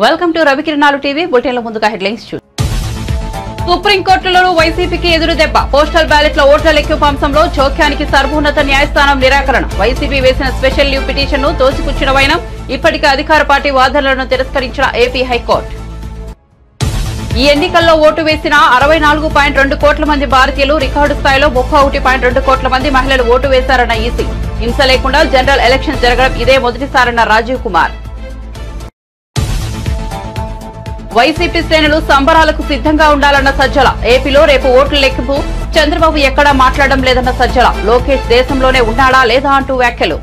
Welcome to Ravikiranalu TV. బులెటిన్ల ముందుగా headlines చూద్దాం. సుప్రీంకోర్టులో వైసీపీకి ఎదురు దెబ్బ. పోస్టల్ బ్యాలెట్ల ఓట్ల లెక్కింపు అంశంలో జోక్యానికి సర్వోన్నత న్యాయస్థానం నిరాకరణ. వైసీపీ వేసిన స్పెషల్ లీవ్ పిటిషన్ను తోసిపుచ్చిన వైనం. ఇప్పటికే అధికార పార్టీ వాదనలను తిరస్కరించిన ఏపీ హైకోర్టు. ఈ ఎన్నికల్లో ఓటు వేసిన 64.2 కోట్ల మంది భారతీయులు, రికార్డు స్థాయిలో 31.2 కోట్ల మంది మహిళలు ఓటు వేశారన్న ఈసీ. హింస లేకుండా జనరల్ ఎలక్షన్ జరగడం ఇదే మొదటిసారన్న రాజీవ్ కుమార్. వైసీపీ శ్రేణులు సంబరాలకు సిద్ధంగా ఉండాలన్న సజ్జల. ఏపీలో రేపు ఓట్ల లెక్కింపు. చంద్రబాబు ఎక్కడా మాట్లాడడం లేదన్న సజ్జల. లోకేష్ దేశంలోనే ఉన్నాడా లేదా అంటూ వ్యాఖ్యలు.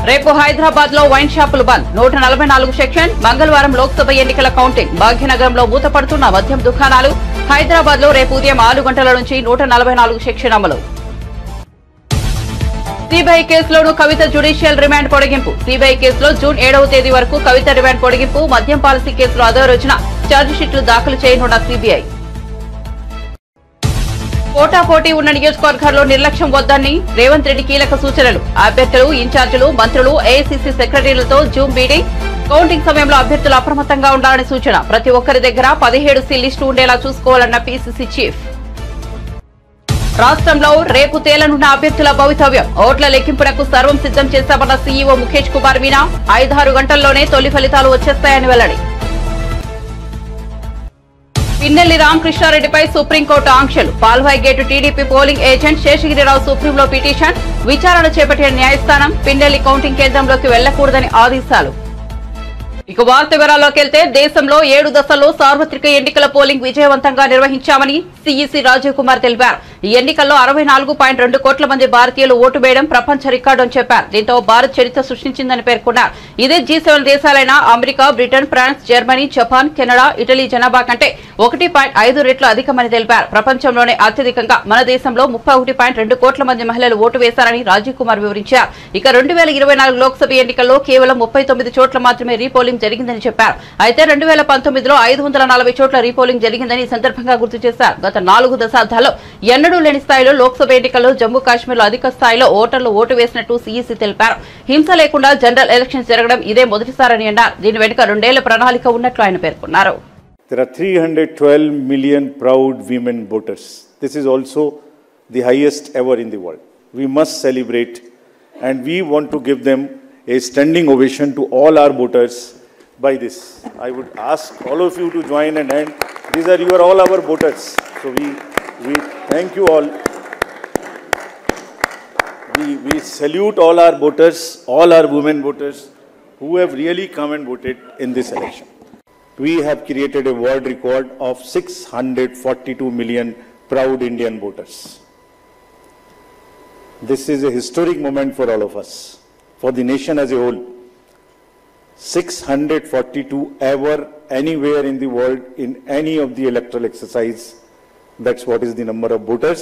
రేపు హైదరాబాద్ లో వైన్ షాపులు బంద్. 144 సెక్షన్. మంగళవారం లోక్సభ ఎన్నికల కౌంటింగ్. భాగ్యనగరంలో మూతపడుతున్న మద్యం దుకాణాలు. హైదరాబాద్ లో రేపు ఉదయం 6 గంటల నుంచి 144 సెక్షన్ అమలు. సిబిఐ కేసులోనూ కవిత జ్యుడిషియల్ రిమాండ్ పొడిగింపు. సిబిఐ కేసులో జూన్ 7వ తేదీ వరకు కవిత రిమాండ్ పొడిగింపు. మద్యం పాలసీ కేసులో అదో రోజున ఛార్జిషీట్లు దాఖలు చేయనున్న సిబిఐ. పోటాపోటీ ఉన్న నియోజకవర్గాల్లో నిర్లక్ష్యం వద్దని రేవంత్ రెడ్డి కీలక సూచనలు. అభ్యర్థులు, ఇన్ఛార్జీలు, మంత్రులు, ఏఐసీసీ సెక్రటరీలతో జూమ్ మీటింగ్. కౌంటింగ్ సమయంలో అభ్యర్థులు అప్రమత్తంగా ఉండాలని సూచన. ప్రతి ఒక్కరి దగ్గర 17 లిస్టు ఉండేలా చూసుకోవాలన్న పీసీసీ చీఫ్. రాష్ట్రంలో రేపు తేలనున్న అభ్యర్థుల భవితవ్యం. ఓట్ల లెక్కింపునకు సర్వం సిద్ధం చేశామన్న సీఈఓ ముఖేష్ కుమార్ మీనా. 5-6 గంటల్లోనే తొలి ఫలితాలు వచ్చేస్తాయని వెల్లడి. పిన్నెల్లి రామకృష్ణారెడ్డిపై సుప్రీంకోర్టు ఆంక్షలు. Palvai gate TDP polling agent Seshagirirao సుప్రీంలో పిటిషన్. విచారణ చేపట్టిన న్యాయస్థానం పిన్నెల్లి కౌంటింగ్ కేంద్రంలోకి వెళ్లకూడదని ఆదేశాలు. ఇక వార్త వివరాల్లోకి వెళ్తే, దేశంలో 7 దశల్లో సార్వత్రిక ఎన్నికల పోలింగ్ విజయవంతంగా నిర్వహించామని సీఈసీ రాజీవ్ కుమార్ తెలిపారు. ఈ ఎన్నికల్లో 64.2 కోట్ల మంది భారతీయులు ఓటు వేయడం ప్రపంచ రికార్డు అని చెప్పారు. దీంతో భారత్ చరిత్ర సృష్టించిందని పేర్కొన్నారు. ఇదే G7 దేశాలైన America, Britain, France, Germany, Japan, Canada, Italy జనాభా కంటే 1.5 రెట్లు అధికమని తెలిపారు. ప్రపంచంలోనే అత్యధికంగా మన దేశంలో 31.2 కోట్ల మంది మహిళలు ఓటు వేశారని రాజీవ్ కుమార్ వివరించారు. ఇక 2024 లోక్సభ ఎన్నికల్లో కేవలం 39 చోట్ల మాత్రమే రీపోలింగ్ జరిగిందని చెప్పారు. అయితే 2019లో 540 చోట్ల రీపోలింగ్ జరిగిందని ఈ సందర్భంగా గుర్తు చేశారు. గత 4 దశాబ్దాల్లో ఎన్నడూ లేని స్థాయిలో లోక్సభ ఎన్నికల్లో జమ్మూ కాశ్మీర్లో అధిక స్థాయిలో ఓటర్లు ఓటు వేసినట్టు సీఈసీ తెలిపారు. హింస లేకుండా జనరల్ ఎలక్షన్స్ జరగడం ఇదే మొదటిసారని అన్నారు. దీని వెనుక 2 ఏళ్ల ప్రణాళిక ఉన్నట్లు ఆయన పేర్కొన్నారు. There are 312 million proud women voters. This is also the highest ever in the world. We must celebrate, and we want to give them a standing ovation to all our voters by this. I would ask all of you to join and hand. These are all our voters. So we thank you all. We salute all our voters, all our women voters who have really come and voted in this election. We have created a world record of 642 million proud Indian voters. This is a historic moment for all of us, for the nation as a whole. 642 ever anywhere in the world in any of the electoral exercise. That's what is the number of voters.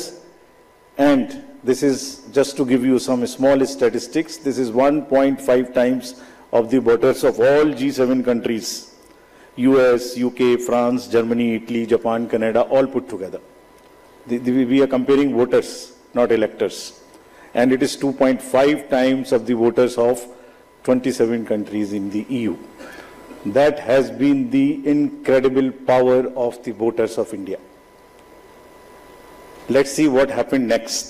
And this is just to give you some small statistics. This is 1.5 times of the voters of all G7 countries. US, UK, France, Germany, Italy, Japan, Canada, all put together. We are comparing voters, not electors. And it is 2.5 times of the voters of 27 countries in the EU. That has been the incredible power of the voters of India. Let's see what happened next.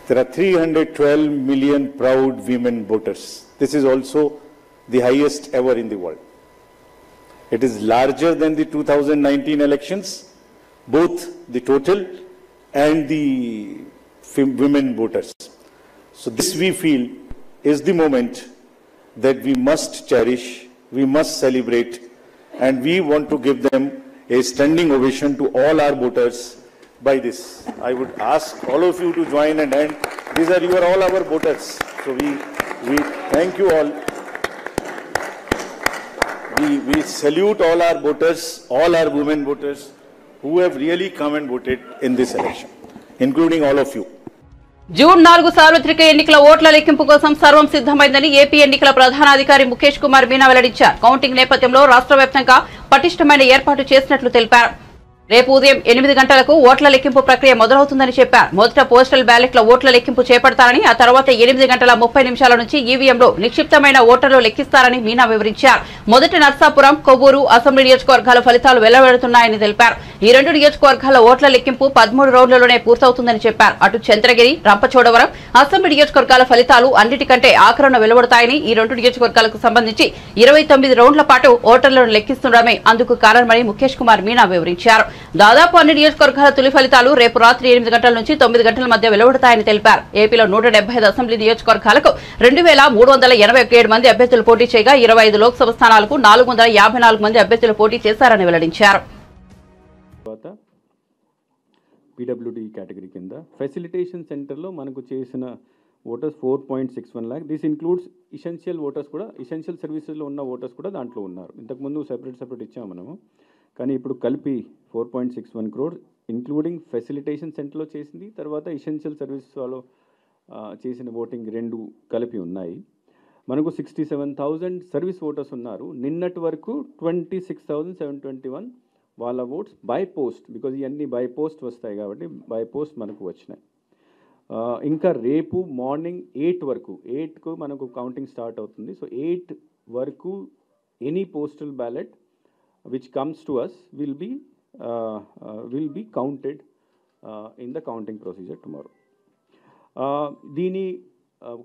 There are 312 million proud women voters. This is also the highest ever in the world. It is larger than the 2019 elections, both the total and the women voters. So this, we feel, is the moment that we must cherish, we must celebrate, and we want to give them a standing ovation to all our voters by this. I would ask all of you to join and hand. These are all our voters. So we thank you all. We salute all our voters, all our women voters who have really come and voted in this election, including all of you. June 4 సార్వత్రిక ఎన్నికల ఓట్ల లెక్కింపు కోసం సర్వం సిద్ధమైందని AP ఎన్నికల ప్రధానాధికారి ముఖేష్ కుమార్ మీనా వెల్లడించారు. Counting నేపథ్యంలో రాష్ట్ర వ్యాప్తంగా పటిష్టమైన ఏర్పాటు చేసినట్లు తెలిపారు. రేపు ఉదయం 8 గంటలకు ఓట్ల లెక్కింపు ప్రక్రియ మొదలవుతుందని చెప్పారు. మొదట పోస్టల్ బ్యాలెట్ల ఓట్ల లెక్కింపు చేపడతారని, ఆ తర్వాత 8:30 నుంచి ఈవీఎంలో నిక్షిప్తమైన ఓటర్లు లెక్కిస్తారని మీనా వివరించారు. మొదట నర్సాపురం, కొవ్వూరు అసెంబ్లీ నియోజకవర్గాల ఫలితాలు వెలువడుతున్నాయని తెలిపారు. ఈ 2 నియోజకవర్గాల ఓట్ల లెక్కింపు 13 రోజుల్లోనే పూర్తవుతుందని చెప్పారు. అటు చంద్రగిరి, రంపచోడవరం అసెంబ్లీ నియోజకవర్గాల ఫలితాలు అన్నిటికంటే ఆఖరున వెలువడతాయని, ఈ 2 నియోజకవర్గాలకు సంబంధించి 29 రౌండ్ల పాటు ఓటర్లను లెక్కిస్తుండడమే అందుకు కారణమని ముఖేష్ కుమార్ మీనా వివరించారు. దాదాపు అన్ని నియోజకవర్గాల తొలి ఫలితాలు రేపు రాత్రి 8 గంటల నుంచి 9 గంటల మధ్య వెలువడతాయని తెలిపారు. ఏపీలో 175 అసెంబ్లీ నియోజకవర్గాలకు 2387 మంది అభ్యర్థులు పోటీ చేయగా 25 లోక్సభ స్థానాలకు 454 మంది అభ్యర్థులు పోటీ చేశారని వెల్లడించారు. పీడబ్ల్యూడీ కేటగిరీ కింద ఫెసిలిటేషన్ సెంటర్లో మనకు చేసిన voters 4.61 lakh. This includes essential voters కూడా, ఇసెన్షియల్ సర్వీసెస్లో ఉన్న ఓటర్స్ కూడా దాంట్లో ఉన్నారు. ఇంతకుముందు సెపరేట్ ఇచ్చాము మనము, కానీ ఇప్పుడు కలిపి 4.61 crores ఇంక్లూడింగ్ ఫెసిలిటేషన్ సెంటర్లో చేసింది, తర్వాత ఇసెన్షియల్ సర్వీసెస్లో చేసిన ఓటింగ్ 2 కలిపి ఉన్నాయి. మనకు 67,000 సర్వీస్ ఓటర్స్ ఉన్నారు. నిన్నటి వరకు 26,721 వాళ్ళ ఓట్స్ బై పోస్ట్, బికాజ్ ఇవన్నీ బై పోస్ట్ వస్తాయి కాబట్టి బై పోస్ట్ మనకు వచ్చినాయి. ఇంకా రేపు మార్నింగ్ 8 వరకు, 8కు మనకు కౌంటింగ్ స్టార్ట్ అవుతుంది. సో 8 వరకు any postal ballot which comes to us will be counted in the counting procedure tomorrow. దీని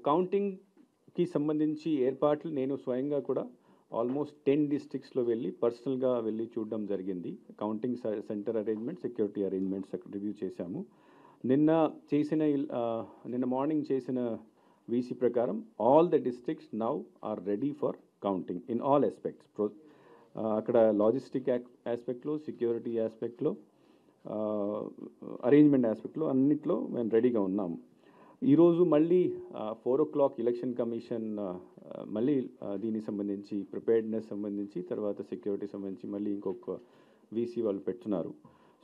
కౌంటింగ్కి సంబంధించి ఏర్పాట్లు నేను స్వయంగా కూడా ఆల్మోస్ట్ 10 డిస్ట్రిక్ట్స్లో పర్సనల్గా వెళ్ళి చూడడం జరిగింది. Counting centre arrangement, security arrangements review చేశాము. నిన్న మార్నింగ్ చేసిన వీసీ ప్రకారం all the districts now are ready for counting in all aspects. అక్కడ లాజిస్టిక్ ఆస్పెక్ట్లో, సెక్యూరిటీ ఆస్పెక్ట్లో, అరేంజ్మెంట్ ఆస్పెక్ట్లో అన్నిట్లో మేము రెడీగా ఉన్నాము. ఈరోజు మళ్ళీ 4 o'clock ఎలక్షన్ కమిషన్ మళ్ళీ దీనికి సంబంధించి ప్రిపేర్డ్నెస్ సంబంధించి, తర్వాత సెక్యూరిటీ సంబంధించి మళ్ళీ ఇంకొక వీసీ వాళ్ళు పెడుతున్నారు.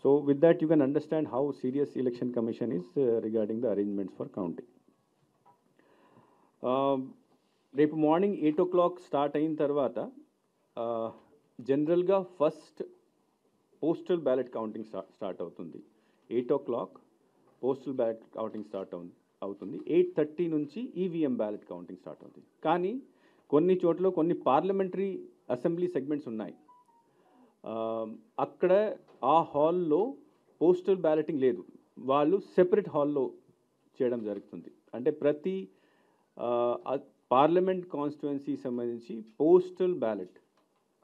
So with that you can understand how serious election commission is regarding the arrangements for counting. రేపు మార్నింగ్ 8 o'clock స్టార్ట్ అయిన తర్వాత జనరల్గా first postal ballot counting start అవుతుంది. 8 o'clock postal ballot counting start అవుతుంది. 8:30 నుంచి ఈవీఎం బ్యాలెట్ కౌంటింగ్ స్టార్ట్ అవుతుంది. కానీ కొన్ని చోట్ల కొన్ని పార్లమెంటరీ అసెంబ్లీ సెగ్మెంట్స్ ఉన్నాయి, అక్కడ ఆ హాల్లో పోస్టల్ బ్యాలెటింగ్ లేదు, వాళ్ళు సెపరేట్ హాల్లో చేయడం జరుగుతుంది. అంటే ప్రతి పార్లమెంట్ కాన్స్టిట్యుయెన్సీ సంబంధించి postal ballot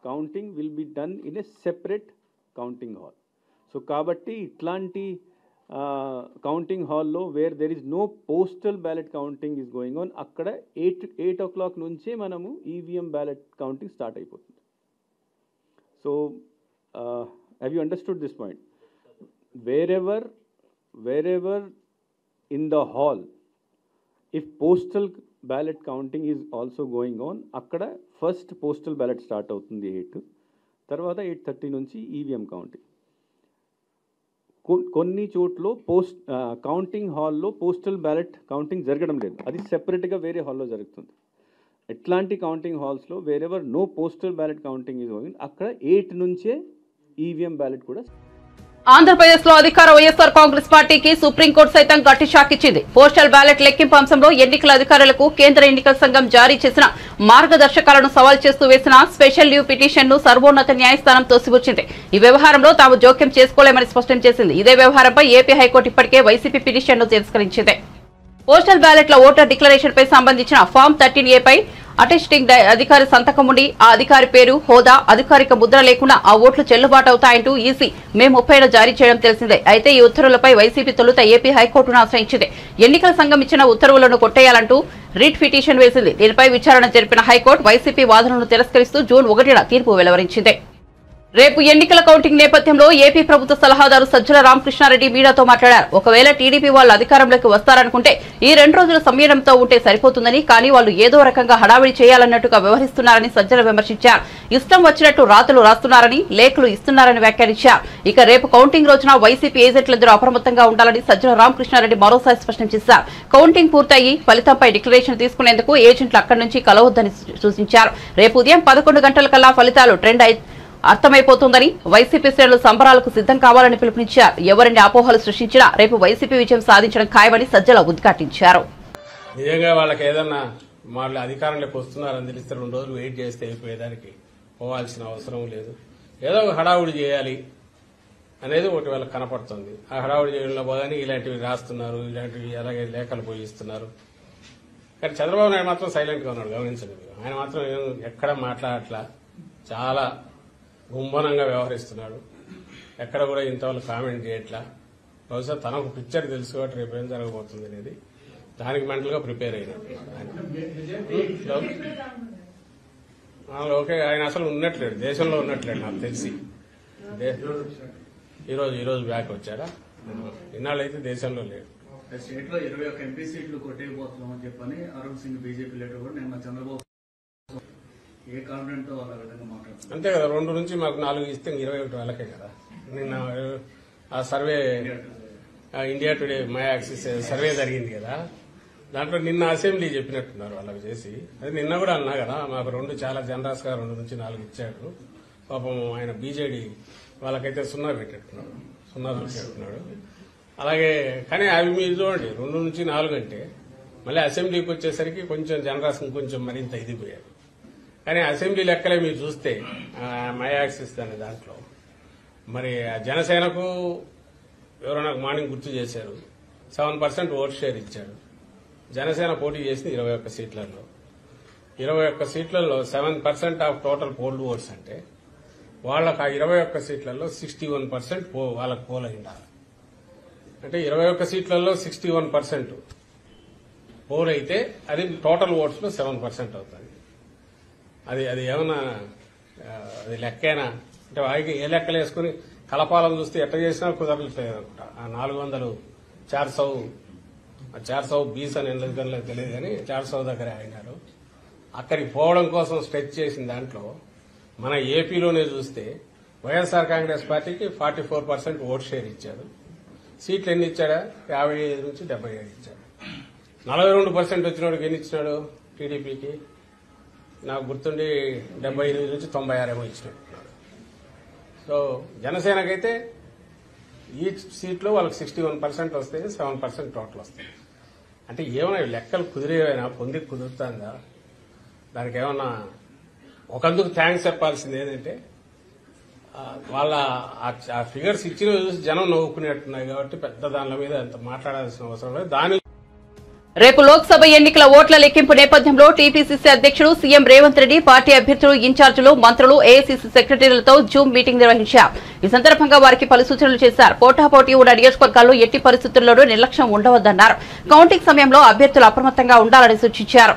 counting will be done in a separate counting hall. So కాబట్టి ఇట్లాంటి కౌంటింగ్ హాల్లో where there is no postal ballot counting is going on, అక్కడ 8 o'clock నుంచే మనము ఈవీఎం బ్యాలెట్ కౌంటింగ్ స్టార్ట్ అయిపోతుంది. So have you understood this point? wherever in the hall if postal ballot counting is also going on, akkada first postal ballot start avutundi 8, tarvata 8:30 nunchi EVM counting. కొన్ని చోట్ల counting హాల్లో postal ballot counting జరగడం లేదు, అది సెపరేట్గా వేరే హాల్లో జరుగుతుంది. ఎట్లాంటి కౌంటింగ్ హాల్స్లో wherever no postal ballot counting is going, అక్కడ 8 నుంచే ఈవీఎం బ్యాలెట్ కూడా. ఆంధ్రప్రదేశ్ లో అధికార వైఎస్ఆర్ కాంగ్రెస్ పార్టీకి సుప్రీంకోర్టు సైతం గట్టి షాక్ ఇచ్చింది. పోస్టల్ బ్యాలెట్ లెక్కింపు అంశంలో ఎన్నికల అధికారులకు కేంద్ర ఎన్నికల సంఘం జారీ చేసిన మార్గదర్శకాలను సవాల్ చేస్తూ వేసిన స్పెషల్ లీవ్ పిటిషన్ ను సర్వోన్నత న్యాయస్థానం తోసిపుచ్చింది. ఈ వ్యవహారంలో తాము జోక్యం చేసుకోలేమని స్పష్టం చేసింది. ఇదే వ్యవహారంపై ఏపీ హైకోర్టు ఇప్పటికే వైసీపీ పిటిషన్ ను తిరస్కరించింది. పోస్టల్ బ్యాలెట్ల ఓటర్ డిక్లరేషన్ పై సంబంధించిన ఫామ్ 13A పై అటెస్టింగ్ అధికారి సంతకం ఉండి ఆ అధికారి పేరు, హోదా, అధికారిక ముద్ర లేకుండా ఆ ఓట్లు చెల్లుబాటు అవుతాయంటూ ఈసీ మే 30న జారీ చేయడం తెలిసిందే. అయితే ఈ ఉత్తర్వులపై వైసీపీ తొలుత ఏపీ హైకోర్టును ఆశ్రయించింది. ఎన్నికల సంఘం ఇచ్చిన ఉత్తర్వులను కొట్టేయాలంటూ రిట్ పిటిషన్ వేసింది. దీనిపై విచారణ జరిపిన హైకోర్టు వైసీపీ వాదనలను తిరస్కరిస్తూ జూన్ 1న తీర్పు వెలువరించింది. రేపు ఎన్నికల కౌంటింగ్ నేపథ్యంలో ఏపీ ప్రభుత్వ సలహాదారు సజ్జల రామకృష్ణారెడ్డి మీడియాతో మాట్లాడారు. ఒకవేళ టీడీపీ వాళ్ళు అధికారంలోకి వస్తారనుకుంటే ఈ 2 రోజుల సంయమనంతో ఉంటే సరిపోతుందని, కానీ వాళ్ళు ఏదో రకంగా హడావిడి చేయాలన్నట్టుగా వ్యవహరిస్తున్నారని సజ్జల విమర్శించారు. ఇష్టం వచ్చినట్టు రాతలు రాస్తున్నారని, లేఖలు ఇస్తున్నారని వ్యాఖ్యానించారు. ఇక రేపు కౌంటింగ్ రోజున వైసీపీ ఏజెంట్లందరూ అప్రమత్తంగా ఉండాలని సజ్జల రామకృష్ణారెడ్డి మరోసారి స్పష్టం చేశారు. కౌంటింగ్ పూర్తయి ఫలితంపై డిక్లరేషన్ తీసుకునేందుకు ఏజెంట్లు అక్కడి నుంచి కలవద్దని సూచించారు. రేపు ఉదయం 11 గంటలకల్లా ఫలితాలు ట్రెండ్ అర్థమైపోతుందని వైసీపీ శ్రేణులు సంబరాలకు సిద్ధం కావాలని పిలుపునిచ్చారు. ఎవరిని అపోహలు సృష్టించినా రేపు వైసీపీ విజయం సాధించడం ఖాయమని సజ్జల ఉద్ఘాటించారు. నిజంగా వాళ్ళకి ఏదన్నా వాళ్ళు అధికారంలోకి వస్తున్నారని తెలిస్తే 2 రోజులు వెయిట్ చేస్తే అయిపోయేదానికి పోవాల్సిన అవసరం లేదు. ఏదో ఒక హడావుడి చేయాలి అనేది ఒకటి వాళ్ళకి కనపడుతుంది. ఆ హడావుడి చేయడంలో పోదని ఇలాంటివి రాస్తున్నారు, ఇలాంటివి అలాగే లేఖలు పోయిస్తున్నారు. కానీ చంద్రబాబు నాయుడు మాత్రం సైలెంట్ గా ఉన్నాడు, గమనించండి. ఆయన మాత్రం ఎక్కడ మాట్లాడట్లా, చాలా గుంభనంగా వ్యవహరిస్తున్నాడు. ఎక్కడ కూడా ఇంతవరకు కామెంట్ చేయట్లా. బహుశా తనకు పిక్చర్ తెలుసు కాబట్టి రేపు ఏం జరగబోతుంది అనేది దానికి మెంటల్ గా ప్రిపేర్ అయినాడు. ఓకే, ఆయన అసలు ఉన్నట్లేడు, దేశంలో ఉన్నట్లేడు నాకు తెలిసి. ఈరోజు బ్యాక్ వచ్చాడా? ఇన్నాళ్ళైతే దేశంలో లేడు. స్టేట్ లో 21 ఎంపీ సీట్లు కొట్టేయబోతున్నామని చెప్పని అరుణ్ సింగ్ బీజేపీ లీడర్ కూడా నిన్న చంద్రబాబు ఏ కాన్ఫిడెంట్ తో వాళ్ళ విధంగా మాట్లాడుతున్నారు. అంతే కదా, 2 నుంచి మాకు 4 ఇస్తే 21 వాళ్ళకే కదా. నిన్న ఆ survey India today my axis survey జరిగింది కదా, దాంట్లో నిన్న అసెంబ్లీ చెప్పినట్టున్నారు వాళ్ళకి చేసి. అది నిన్న కూడా అన్నా కదా, మాకు 2 చాలా జనరస్ గా 2 నుంచి 4 ఇచ్చాడు. పాపం ఆయన బీజేడీ వాళ్ళకైతే 0 పెట్టేట్టున్నాడు. అలాగే కానీ అవి మీరు చూడండి, 2 నుంచి 4 అంటే మళ్ళీ అసెంబ్లీకి వచ్చేసరికి కొంచెం జనరస్ ఇంకొంచెం మరింత ఇదిపోయారు. కానీ అసెంబ్లీ లెక్కలే మీరు చూస్తే మై యాక్సిస్ అనే దాంట్లో మరి జనసేనకు ఎవరో నాకు మార్నింగ్ గుర్తు చేశారు, 7% ఓట్ షేర్ ఇచ్చాడు. జనసేన పోటీ చేసింది 21 సీట్లలో. 21 సీట్లలో 7% ఆఫ్ టోటల్ పోల్డ్ ఓట్స్ అంటే వాళ్ళకు ఆ 21 సీట్లలో 61% వాళ్ళకు పోల్ అయిండాలి. అంటే 21 సీట్లలో 61% పోల్ అయితే అది టోటల్ ఓట్స్ లో 7% అవుతుంది. అది ఏమన్నా అది లెక్కేనా? అంటే వారికి ఏ లెక్కలు వేసుకుని కలపాలను చూస్తే ఎట్లా చేసినా కుదరట్లేదు అనుకుంటా. ఆ 400 400 20 అని ఎందుకని తెలియదు కానీ 400 దగ్గర అయినారు. అక్కడికి పోవడం కోసం స్ట్రెచ్ చేసిన దాంట్లో మన ఏపీలోనే చూస్తే వైఎస్ఆర్ కాంగ్రెస్ పార్టీకి 44% ఓట్ షేర్ ఇచ్చాడు. సీట్లు ఎన్ని ఇచ్చాడా? 55 నుంచి 77 ఇచ్చాడు. 42% వచ్చినోడికి ఎన్ని ఇచ్చినాడు? టీడీపీకి నాకు గుర్తుండి 78 నుంచి 96 ఏమో ఇచ్చినట్టున్నాడు. సో జనసేనకైతే ఈ సీట్లో వాళ్ళకి 61% వస్తాయి, 7% టోటల్ వస్తాయి. అంటే ఏమైనా లెక్కలు కుదిరేవైనా కుదురుతుందా? దానికి ఏమన్నా ఒకందుకు థ్యాంక్స్ చెప్పాల్సింది ఏంటంటే వాళ్ళ ఆ ఫిగర్స్ ఇచ్చిన చూసి జనం నవ్వుకునేట్టున్నాయి కాబట్టి పెద్ద దాని మీద అంత మాట్లాడాల్సిన అవసరం లేదు. దాని రేపు లోక్సభ ఎన్నికల ఓట్ల లెక్కింపు నేపథ్యంలో టీపీసీసీ అధ్యక్షుడు సీఎం రేవంత్ రెడ్డి పార్టీ అభ్యర్థులు, ఇన్ఛార్జీలు, మంత్రులు, ఏఐసీసీ సెక్రటరీలతో జూమ్ మీటింగ్ నిర్వహించారు. ఈ సందర్భంగా వారికి పలు సూచనలు చేశారు. పోటాపోటీ ఉన్న నియోజకవర్గాల్లో ఎట్టి పరిస్థితుల్లోనూ నిర్లక్ష్యం ఉండవద్దన్నారు. కౌంటింగ్ సమయంలో అభ్యర్థులు అప్రమత్తంగా ఉండాలని సూచించారు.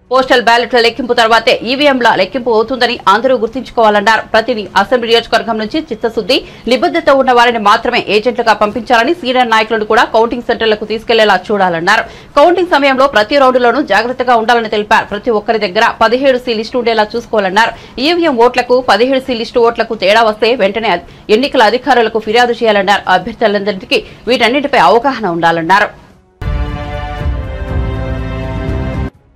పోస్టల్ బ్యాలెట్ల లెక్కింపు తర్వాతే ఈవీఎంల లెక్కింపు అవుతుందని అందరూ గుర్తుంచుకోవాలన్నారు. ప్రతి అసెంబ్లీ నియోజకవర్గం నుంచి చిత్తశుద్ది, నిబద్దత ఉన్న వారిని మాత్రమే ఏజెంట్లుగా పంపించాలని, సీనియర్ నాయకులను కూడా కౌంటింగ్ సెంటర్లకు తీసుకెళ్లేలా చూడాలన్నారు. కౌంటింగ్ సమయంలో ప్రతి రౌండ్లోనూ జాగ్రత్తగా ఉండాలని తెలిపారు. ప్రతి ఒక్కరి దగ్గర 17C లిస్టు ఉండేలా చూసుకోవాలన్నారు. ఈవీఎం ఓట్లకు 17C లిస్టు ఓట్లకు తేడా వస్తే వెంటనే ఎన్నికల అధికారులకు ఫిర్యాదు చేయాలన్నారు. అభ్యర్థులందరికీ వీటన్నిటిపై అవగాహన ఉండాలన్నారు.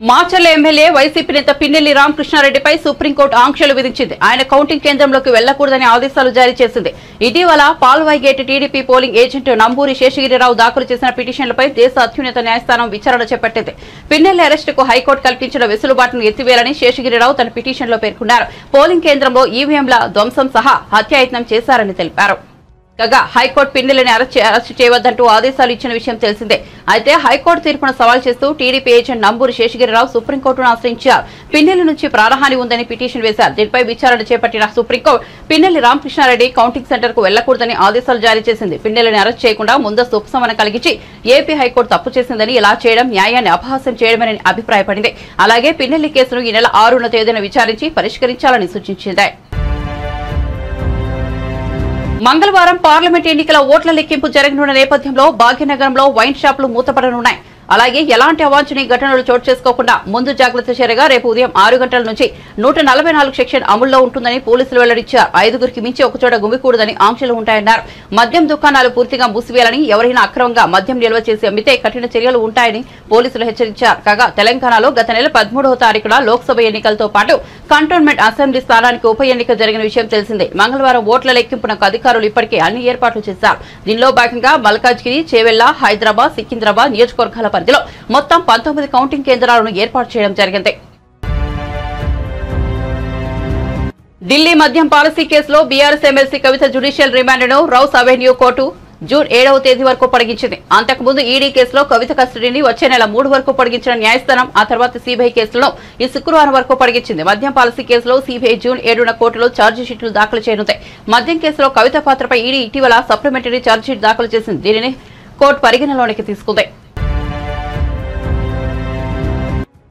మాచర్ల ఎమ్మెల్యే వైసీపీ నేత పిన్నెల్లి రామకృష్ణారెడ్డిపై సుప్రీంకోర్టు ఆంక్షలు విధించింది. ఆయన కౌంటింగ్ కేంద్రంలోకి వెళ్లకూడదని ఆదేశాలు జారీ చేసింది. ఇటీవల Palvai gate TDP polling agent Namburi Seshagirirao దాఖలు చేసిన పిటిషన్లపై దేశ అత్యున్నత న్యాయస్థానం విచారణ చేపట్టింది. పిన్నెల్లి అరెస్టుకు హైకోర్టు కల్పించిన వెసులుబాటును ఎత్తివేయాలని శేషగిరిరావు తన పిటిషన్లో పేర్కొన్నారు. పోలింగ్ కేంద్రంలో ఈవీఎంల ధ్వంసం సహా హత్యాయత్నం చేశారని తెలిపారు. కాగా హైకోర్టు పిన్నెల్లిని అరెస్టు చేయవద్దంటూ ఆదేశాలు ఇచ్చిన విషయం తెలిసిందే. అయితే హైకోర్టు తీర్పును సవాల్ చేస్తూ టీడీపీ ఏజెంట్ నంబూరి శేషగిరిరావు సుప్రీంకోర్టును ఆశ్రయించారు. పిన్నెల్లి నుంచి ప్రాణహాని ఉందని పిటిషన్ వేశారు. దీనిపై విచారణ చేపట్టిన Supreme Court Pinnelli Ramakrishnareddy counting centre కు వెళ్లకూడదని ఆదేశాలు జారీ చేసింది. పిన్నెల్లిని అరెస్ట్ చేయకుండా ముందస్తు ఉపశమనం కలిగించి ఏపీ హైకోర్టు తప్పు చేసిందని, ఇలా చేయడం న్యాయాన్ని అపహాస్యం చేయడమని అభిప్రాయపడింది. అలాగే పిన్నెల్లి కేసును ఈ నెల 6వ తేదీన విచారించి పరిష్కరించాలని సూచించింది. మంగళవారం పార్లమెంట్ ఎన్నికల ఓట్ల లెక్కింపు జరగనున్న నేపథ్యంలో భాగ్యనగరంలో వైన్ షాపులు మూతపడనున్నాయి. అలాగే ఎలాంటి అవాంఛనీయ ఘటనలు చోటు చేసుకోకుండా ముందు జాగ్రత్త చర్యగా రేపు ఉదయం 6 గంటల నుంచి 144 సెక్షన్ అమల్లో ఉంటుందని పోలీసులు వెల్లడించారు. 5గురికి మించి ఒకచోట గుమికూడదని ఆంక్షలు ఉంటాయన్నారు. మద్యం దుకాణాలు పూర్తిగా మూసివేయాలని, ఎవరైనా అక్రమంగా మద్యం నిల్వ చేసి అమ్మితే కఠిన చర్యలు ఉంటాయని పోలీసులు హెచ్చరించారు. కాగా తెలంగాణలో గత నెల 13వ తారీఖున లోక్సభ ఎన్నికలతో పాటు కంటోన్మెంట్ అసెంబ్లీ స్థానానికి ఉప ఎన్నిక జరిగిన విషయం తెలిసిందే. మంగళవారం ఓట్ల లెక్కింపునకు అధికారులు ఇప్పటికే అన్ని ఏర్పాట్లు చేశారు. దీనిలో భాగంగా మల్కాజ్గిరి, చేవెళ్ల, హైదరాబాద్, సికింద్రాబాద్ నియోజకవర్గాల పరిధిలో మొత్తం 19 కౌంటింగ్ కేంద్రాలను ఏర్పాటు చేయడం జరిగింది. ఢిల్లీ మద్యం పాలసీ కేసులో బీఆర్ఎస్ ఎమ్మెల్సీ కవిత జ్యుడిషియల్ రిమాండ్ను రౌస్ అవెన్యూ కోర్టు జూన్ 7వ తేదీ వరకు పొడిగించింది. అంతకుముందు ఈడీ కేసులో కవిత కస్టడీని వచ్చే నెల 3 వరకు పొడిగించిన న్యాయస్థానం ఆ తర్వాత సీబీఐ కేసులను ఈ శుక్రవారం వరకు పొడిగించింది. మద్యం పాలసీ కేసులో సీబీఐ జూన్ 7న కోర్టులో ఛార్జిషీట్లు దాఖలు చేయనుంది. మద్యం కేసులో కవిత పాత్రపై ఈడీ ఇటీవల సప్లిమెంటరీ ఛార్జిషీట్ దాఖలు చేసింది. దీనిని కోర్టు పరిగణలోనికి తీసుకుంది.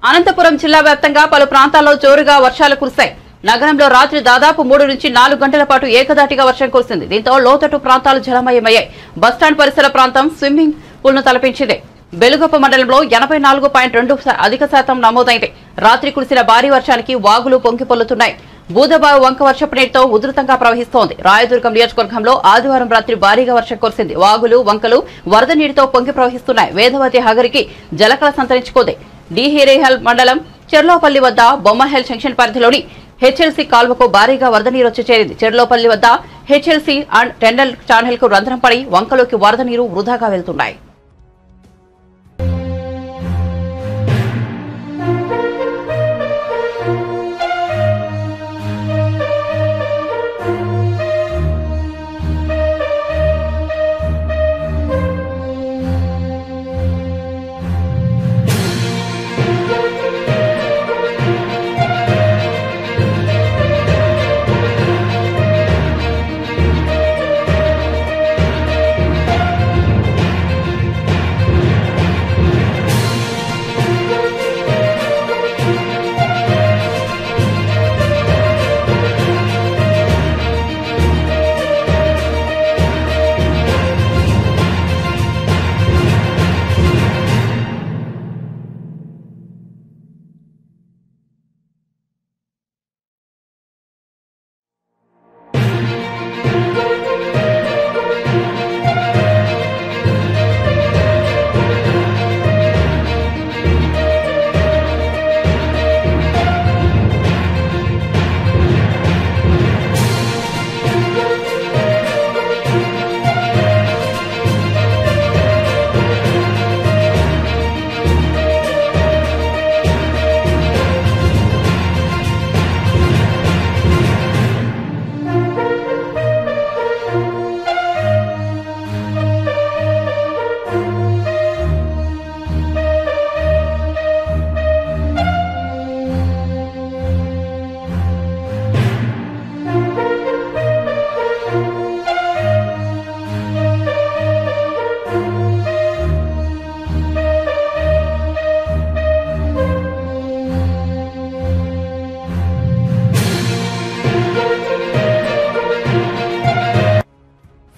అనంతపురం జిల్లా వ్యాప్తంగా పలు ప్రాంతాల్లో జోరుగా వర్షాలు కురిశాయి. నగరంలో రాత్రి దాదాపు 3 నుంచి 4 గంటల పాటు ఏకధాటిగా వర్షం కురిసింది. దీంతో లోతట్టు ప్రాంతాలు జలమయమయ్యాయి. బస్టాండ్ పరిసర ప్రాంతం స్విమ్మింగ్ పూల్ ను తలపించింది. బెలుగొప్ప మండలంలో 84.2 అధిక శాతం నమోదైంది. రాత్రి కురిసిన భారీ వర్షానికి వాగులు పొంగి పొల్లుతున్నాయి. బూదబావు వంక వర్షపు నీటితో ఉధృతంగా ప్రవహిస్తోంది. రాయదుర్గం నియోజకవర్గంలో ఆదివారం రాత్రి భారీగా వర్షం కురిసింది. వాగులు, వంకలు వరద నీటితో పొంగి ప్రవహిస్తున్నాయి. వేదవతి హగరికి జలకళ సంతరించుకుంది. డిహిరేహల్ మండలం చెర్లోపల్లి వద్ద బొమ్మహెల్ జంక్షన్ పరిధిలోని హెచ్ఎల్సీ కాల్వకు భారీగా వరద నీరు వచ్చి చేరింది. చెర్లోపల్లి వద్ద హెచ్ఎల్సీ అండ్ టెండల్ ఛానల్ కు రంధ్రం పడి వంకలోకి వరద నీరు వృధాగా వెళ్తున్నాయి.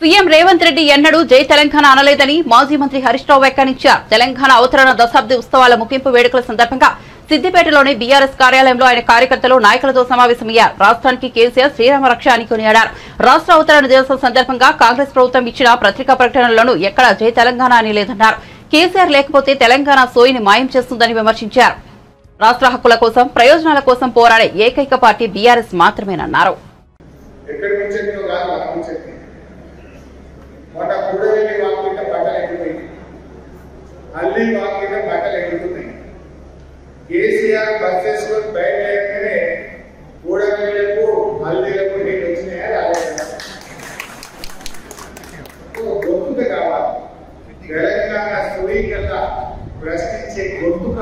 సీఎం రేవంత్ రెడ్డి ఎన్నడూ జై తెలంగాణ అనలేదని మాజీ మంత్రి హరీష్ రావు వ్యాఖ్యానించారు. తెలంగాణ అవతరణ దశాబ్ది ఉత్సవాల ముగింపు వేడుకల సందర్భంగా సిద్దిపేటలోని బీఆర్ఎస్ కార్యాలయంలో ఆయన కార్యకర్తలు, నాయకులతో సమావేశమయ్యారు. రాష్ట్రానికి కేసీఆర్ శ్రీరామ రక్ష అని కొనియాడారు. రాష్ట్ర అవతరణ దినోత్సవం సందర్భంగా కాంగ్రెస్ ప్రభుత్వం ఇచ్చిన పత్రికా ప్రకటనలను ఎక్కడా జై తెలంగాణ అని లేదన్నారు. కేసీఆర్ లేకపోతే తెలంగాణ సోయిని మాయం చేస్తుందని విమర్శించారు. రాష్ట్ర హక్కుల కోసం, ప్రయోజనాల కోసం పోరాడే ఏకైక పార్టీ బీఆర్ఎస్ మాత్రమేనన్నారు. మన కూడలి వాకిట బట్టలు ఎగిరిపోయింది, అల్లి వాకిట బట్టలు ఎగురుతున్నాయి. కేసీఆర్ బస్ చేసుకొని బయలుదేరగానే కూడలిలకు అల్లీలకు నీళ్ళు వచ్చినాయా రాలేదా? గొంతుక కావాలి. తెలంగాణ స్థూరీకరణ ప్రశ్నించే గొంతుక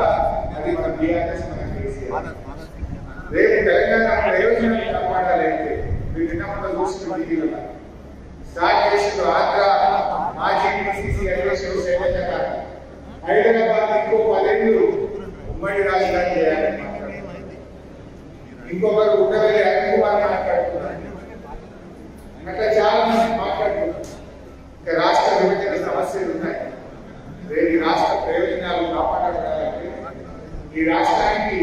అది మన బీఆర్ఎస్, మన కేసీఆర్. రేపు తెలంగాణ ప్రయోజనాలు కాపాడాలంటే మీరు నిన్న చూసిన స్టార్ట్ చేసిన ఆంధ్ర మాజీ పిసిసి అధ్యక్షుడు శైలజ గారు హైదరాబాద్ ఇంకో 10 ఏళ్ళు ఉమ్మడి రాజధాని చేయాలని మాట్లాడుతున్నారు. ఇంకొకరు ఉండవల్లి అనిల్ కుమార్ మాట్లాడుతున్నారు. అట్లా చాలా మంది మాట్లాడుతున్నారు. ఇంకా రాష్ట్ర విభజన సమస్యలు ఉన్నాయి. రేపు ఈ రాష్ట్ర ప్రయోజనాలు కాపాడబడాలంటే ఈ రాష్ట్రానికి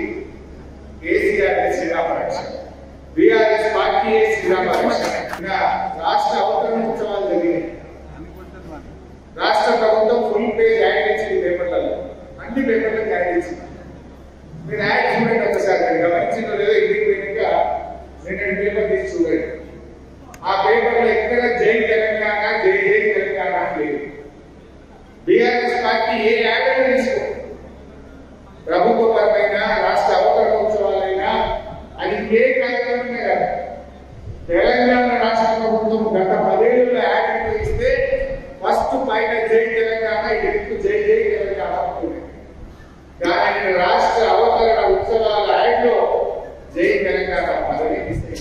కేసీఆర్ శ్రీరామరక్ష, బీఆర్ఎస్ పార్టీ శ్రీరామరక్ష. రాష్ట్ర అవతరణ ఉత్సవాలు జరిగినాయి. రాష్ట్ర ప్రభుత్వం ఫుల్ పేజ్ యాడ్ ఇచ్చింది పేపర్లలో, అన్ని పేపర్లకు యాడ్ ఇచ్చింది. మీరు యాడ్ చూడండి ఒకసారి, గమనించిన లేదో ఇంటికి పోయినాక 2 పేపర్ తీసి చూడండి. ఆ పేపర్లో ఎక్కడ జై తెలంగాణ జై జై తెలంగాణ లేదు. బీఆర్ఎస్ పార్టీ ఏ యాడ్ తీసుకో, ప్రభుత్వపరమైన రాష్ట్ర అవతరణోత్సవాలైనా అది ఏ కార్యక్రమమే కాదు. తెలంగాణ రాష్ట్ర ప్రభుత్వం గత 10 ఏళ్లలో యాడ్ ఇస్తే ఫస్ట్ పైన జై తెలంగాణ, ఇది జై జై తెలంగాణ ఉంటుంది. కానీ రాష్ట్ర అవతరణ ఉత్సవాల యాడ్లో జై తెలంగాణ పదవి తీస్తే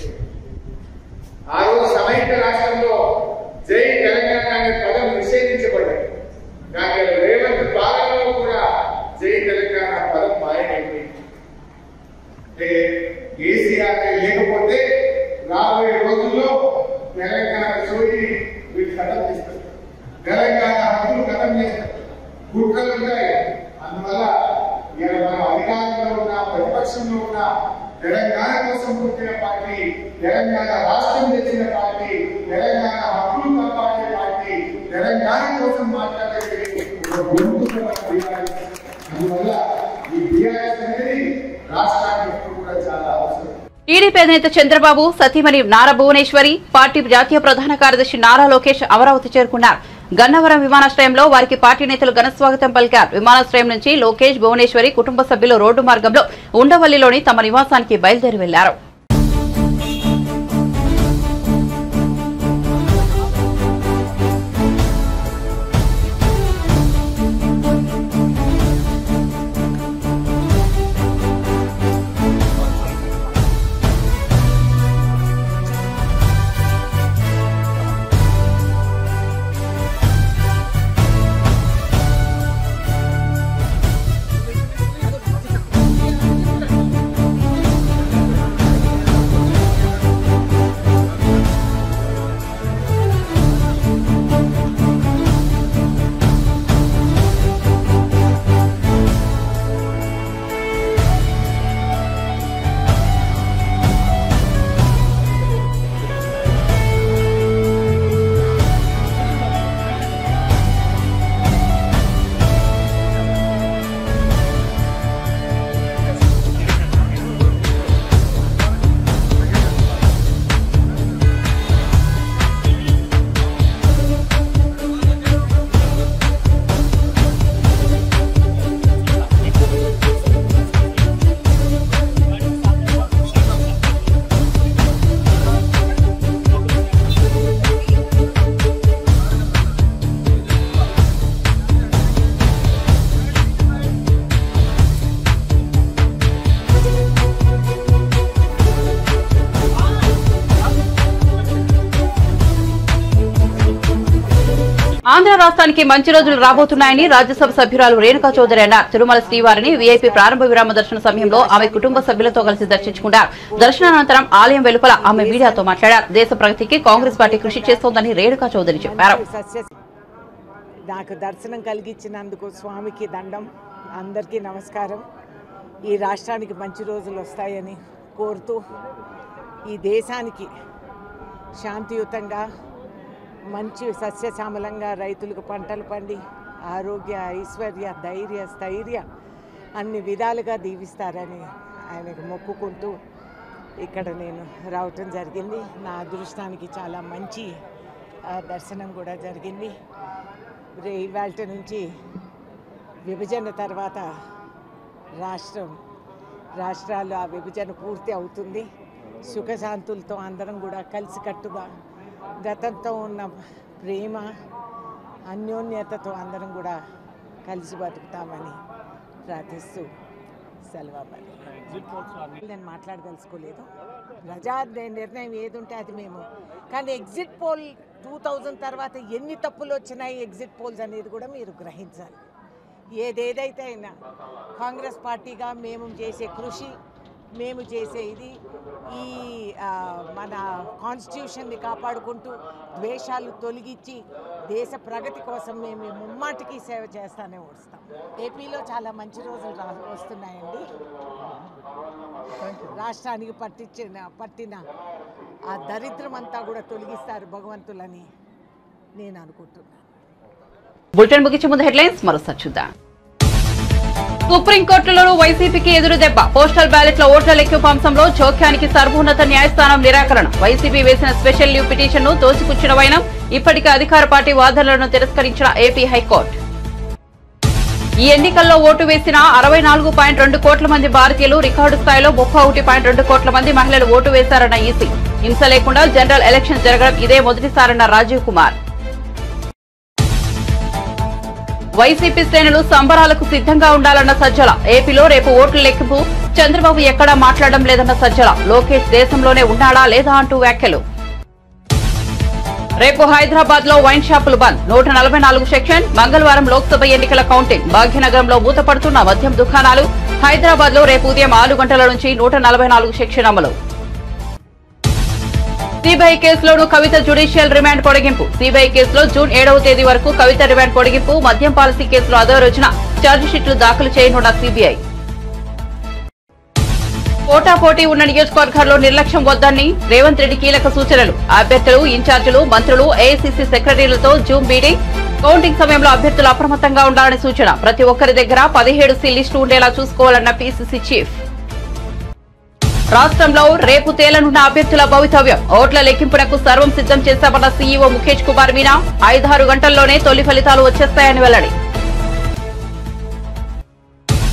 ఆ రోజు సమైక్య రాష్ట్రంలో జై తెలంగాణ అనే పదం నిషేధించబడ్డాయి. కానీ రేవంత్ పాలనలో కూడా జై తెలంగాణ పదం మాయమైపోయింది. అంటే కేసీఆర్ లేకపోతే రాబోయే రోజుల్లో తెలంగాణ సోయి వీళ్ళు కథం చేస్తారు, తెలంగాణ హక్కులు కథం చేస్తారు, కుట్రలు ఉంటాయి. అందువల్ల ఇవాళ మనం అధికారంలో ఉన్న ప్రతిపక్షంలో ఉన్న తెలంగాణ కోసం పుట్టిన పార్టీ, తెలంగాణ రాష్ట్రం తెచ్చిన పార్టీ, తెలంగాణ హక్కులు కాపాడే పార్టీ, తెలంగాణ కోసం మాట్లాడే బీఆర్ఎస్. అందువల్ల ఈ బీఆర్ఎస్ అనేది రాష్ట్రానికి ఎప్పుడు కూడా చాలా అవసరం. టీడీపీ అధినేత చంద్రబాబు, సతీమణి నారా భువనేశ్వరి, పార్టీ జాతీయ ప్రధాన కార్యదర్శి నారా లోకేష్ అమరావతి చేరుకున్నారు. గన్నవరం విమానాశ్రయంలో వారికి పార్టీ నేతలు ఘనస్వాగతం పలికారు. విమానాశ్రయం నుంచి లోకేష్, భువనేశ్వరి కుటుంబ సభ్యులు రోడ్డు మార్గంలో ఉండవల్లిలోని తమ నివాసానికి బయలుదేరి వెళ్లారు. ఆంధ్ర రాష్ట్రానికి మంచి రోజులు రాబోతున్నాయని రాజ్యసభ సభ్యురాలు రేణుకా చౌదరి అన్నారు. తిరుమల శ్రీవారిని వీఐపీ ప్రారంభ విరామ దర్శన సమయంలో ఆమె కుటుంబ సభ్యులతో కలిసి దర్శించుకున్నారు. దర్శనానంతరం ఆలయం వెలుపల ఆమె మీడియాతో మాట్లాడారు. దేశ ప్రగతికి కాంగ్రెస్ పార్టీ కృషి చేస్తోందని రేణుకా చౌదరి చెప్పారు. నాకు దర్శనం కలిగించినందుకు స్వామికి దండం. అందరికీ నమస్కారం. ఈ రాష్ట్రానికి మంచి రోజులు వస్తాయని కోరుతూ ఈ దేశానికి శాంతియుతంగా మంచి సస్యశ్యామలంగా రైతులకు పంటలు పండి ఆరోగ్య ఐశ్వర్య ధైర్య స్థైర్య అన్ని విధాలుగా దీవిస్తారని ఆయనకు మొక్కుకుంటూ ఇక్కడ నేను రావటం జరిగింది. నా అదృష్టానికి చాలా మంచి దర్శనం కూడా జరిగింది. ఇవాళ నుంచి విభజన తర్వాత రాష్ట్రాలు ఆ విభజన పూర్తి అవుతుంది. సుఖశాంతులతో అందరం కూడా కలిసికట్టుగా గతంతో ఉన్న ప్రేమ అన్యోన్యతతో అందరం కూడా కలిసి బతుకుతామని ప్రార్థిస్తూ సెలవు. నేను మాట్లాడదలుచుకోలేదు. ప్రజా నిర్ణయం ఏది ఉంటే అది మేము. కానీ ఎగ్జిట్ పోల్ 2000 తర్వాత ఎన్ని తప్పులు వచ్చినాయి ఎగ్జిట్ పోల్స్ అనేది కూడా మీరు గ్రహించాలి. ఏదైతే అయినా కాంగ్రెస్ పార్టీగా మేము చేసే కృషి మేము చేసే ఇది ఈ మన కాన్స్టిట్యూషన్ని కాపాడుకుంటూ ద్వేషాలు తొలగించి దేశ ప్రగతి కోసం మేము ముమ్మాటికి సేవ చేస్తానే వస్తాం. ఏపీలో చాలా మంచి రోజులు వస్తున్నాయండి. రాష్ట్రానికి పట్టిన ఆ దరిద్రం అంతా కూడా తొలగిస్తారు భగవంతులని నేను అనుకుంటున్నాను. బులెటిన్ ముగించే ముందు హెడ్లైన్స్ మరోసారి చూద్దాం. సుప్రీంకోర్టులో వైసీపీకి ఎదురు దెబ్బ. పోస్టల్ బ్యాలెట్ల ఓట్ల లెక్కింపు అంశంలో జోక్యానికి సర్వోన్నత న్యాయస్థానం నిరాకరణ. వైసీపీ వేసిన స్పెషల్ లీవ్ పిటిషన్ ను తోసిపుచ్చిన వైనం. ఇప్పటికే అధికార పార్టీ వాదనలను తిరస్కరించిన ఏపీ హైకోర్టు. ఈ ఎన్నికల్లో ఓటు వేసిన 64.2 కోట్ల మంది భారతీయులు, రికార్డు స్థాయిలో 31.2 కోట్ల మంది మహిళలు ఓటు వేశారన్న ఈసీ. హింస లేకుండా జనరల్ ఎలక్షన్ జరగడం ఇదే మొదటిసారన్న రాజీవ్ కుమార్. వైసీపీ శ్రేణులు సంబరాలకు సిద్ధంగా ఉండాలన్న సజ్జల. ఏపీలో రేపు ఓట్ల లెక్కింపు. చంద్రబాబు ఎక్కడా మాట్లాడడం లేదన్న సజ్జల. లోకేష్ దేశంలోనే ఉన్నాడా లేదా అంటూ వ్యాఖ్యలు. రేపు హైదరాబాద్ లో వైన్ షాపులు బంద్. 144 సెక్షన్. మంగళవారం లోక్సభ ఎన్నికల కౌంటింగ్. భాగ్యనగరంలో మూతపడుతున్న మద్యం దుకాణాలు. హైదరాబాద్ లో రేపు ఉదయం 6 గంటల నుంచి 144 సెక్షన్ అమలు. సిబిఐ కేసులోనూ కవిత జ్యుడిషియల్ రిమాండ్ పొడిగింపు. సిబిఐ కేసులో జూన్ 7వ తేదీ వరకు కవిత రిమాండ్ పొడిగింపు. మద్యం పాలసీ కేసులో అదో రోజున ఛార్జిషీట్లు దాఖలు చేయనున్న సిబిఐ. పోటాపోటీ ఉన్న నియోజకవర్గాల్లో నిర్లక్ష్యం వద్దని రేవంత్ రెడ్డి కీలక సూచనలు. అభ్యర్థులు, ఇన్ఛార్జీలు, మంత్రులు, ఏఐసీసీ సెక్రటరీలతో జూమ్ మీటింగ్. కౌంటింగ్ సమయంలో అభ్యర్థులు అప్రమత్తంగా ఉండాలని సూచన. ప్రతి ఒక్కరి దగ్గర 17 లిస్టు ఉండేలా చూసుకోవాలన్న పీసీసీ చీఫ్. రాష్ట్రంలో రేపు తేలనున్న అభ్యర్థుల భవితవ్యం. ఓట్ల లెక్కింపునకు సర్వం సిద్ధం చేశామన్న సీఈఓ ముఖేష్ కుమార్ మీనా. 5-6 గంటల్లోనే తొలి ఫలితాలు వచ్చేస్తాయని వెల్లడి.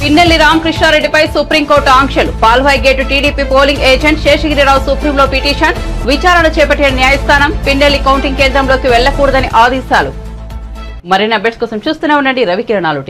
పిన్నెల్లి రామకృష్ణారెడ్డిపై సుప్రీంకోర్టు ఆంక్షలు. Palvai gate TDP polling agent Seshagirirao సుప్రీంలో పిటిషన్. విచారణ చేపట్టిన న్యాయస్థానం పిన్నెల్లి కౌంటింగ్ కేంద్రంలోకి వెళ్లకూడదని ఆదేశాలు. మరిన్ని అప్డేట్స్ కోసం చూస్తూనే ఉండండి రవికిరణాలు టీవీ.